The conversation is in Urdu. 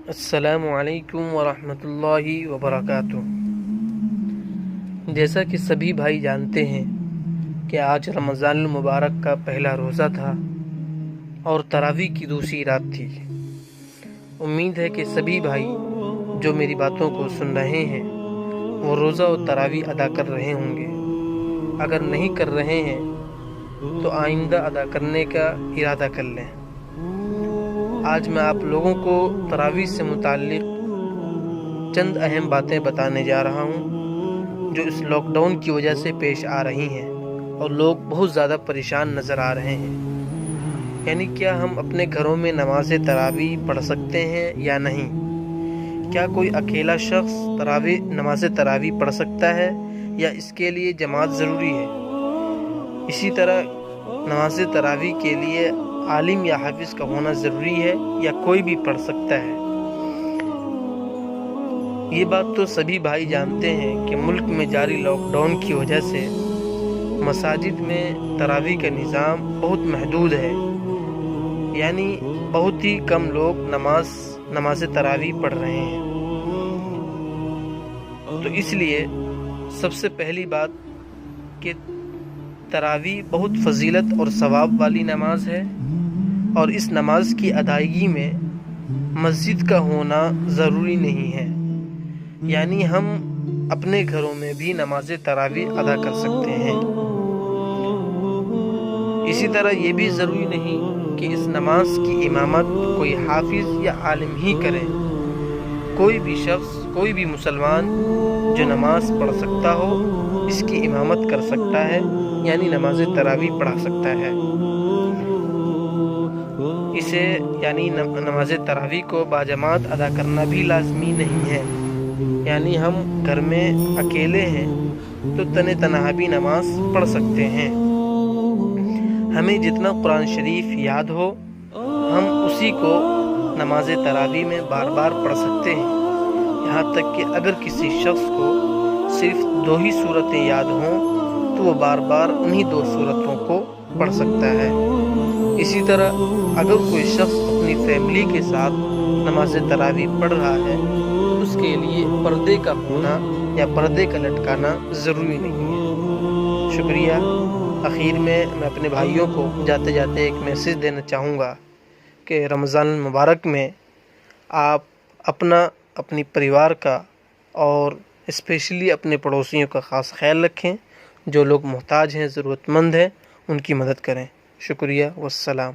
السلام علیکم ورحمۃ اللہ وبرکاتہ۔ جیسا کہ سبھی بھائی جانتے ہیں کہ آج رمضان المبارک کا پہلا روزہ تھا اور تراویح کی دوسری رات تھی۔ امید ہے کہ سبھی بھائی جو میری باتوں کو سن رہے ہیں وہ روزہ و تراویح ادا کر رہے ہوں گے۔ اگر نہیں کر رہے ہیں تو آئندہ ادا کرنے کا ارادہ کر لیں۔ آج میں آپ لوگوں کو تراویح سے متعلق چند اہم باتیں بتانے جا رہا ہوں جو اس لاک ڈاؤن کی وجہ سے پیش آ رہی ہیں اور لوگ بہت زیادہ پریشان نظر آ رہے ہیں۔ یعنی کیا ہم اپنے گھروں میں نماز تراویح پڑھ سکتے ہیں یا نہیں؟ کیا کوئی اکیلا شخص نماز تراویح پڑھ سکتا ہے یا اس کے لیے جماعت ضروری ہے؟ اسی طرح نماز تراویح کے لیے عالم یا حافظ کا ہونا ضروری ہے یا کوئی بھی پڑھ سکتا ہے؟ یہ بات تو سبھی بھائی جانتے ہیں کہ ملک میں جاری لاک ڈاؤن کی وجہ سے مساجد میں تراویح کا نظام بہت محدود ہے، یعنی بہت ہی کم لوگ نماز تراویح پڑھ رہے ہیں۔ تو اس لیے سب سے پہلی بات کہ تراویح بہت فضیلت اور ثواب والی نماز ہے اور اس نماز کی ادائیگی میں مسجد کا ہونا ضروری نہیں ہے، یعنی ہم اپنے گھروں میں بھی نماز تراویح ادا کر سکتے ہیں۔ اسی طرح یہ بھی ضروری نہیں کہ اس نماز کی امامت کوئی حافظ یا عالم ہی کرے۔ کوئی بھی شخص، کوئی بھی مسلمان جو نماز پڑھ سکتا ہو اس کی امامت کر سکتا ہے، یعنی نماز تراویح پڑھا سکتا ہے۔ اسے یعنی نماز تراویح کو باجماعت ادا کرنا بھی لازمی نہیں ہے، یعنی ہم گھر میں اکیلے ہیں تو تنہا بھی نماز پڑھ سکتے ہیں۔ ہمیں جتنا قرآن شریف یاد ہو ہم اسی کو نماز تراویح میں بار بار پڑھ سکتے ہیں، یہاں تک کہ اگر کسی شخص کو صرف 2 ہی سورتیں یاد ہوں تو وہ بار بار انہی 2 سورتوں کو پڑھ سکتا ہے۔ اسی طرح اگر کوئی شخص اپنی فیملی کے ساتھ نماز تراویح پڑھ رہا ہے تو اس کے لیے پردے کا ہونا یا پردے کا لٹکانا ضروری نہیں ہے۔ شکریہ۔ آخر میں اپنے بھائیوں کو جاتے جاتے ایک میسیج دینا چاہوں گا کہ رمضان المبارک میں آپ اپنی پریوار کا اور اسپیشلی اپنے پڑوسیوں کا خاص خیال رکھیں۔ جو لوگ محتاج ہیں، ضرورت مند ہیں، ان کی مدد کریں۔ شکریہ والسلام۔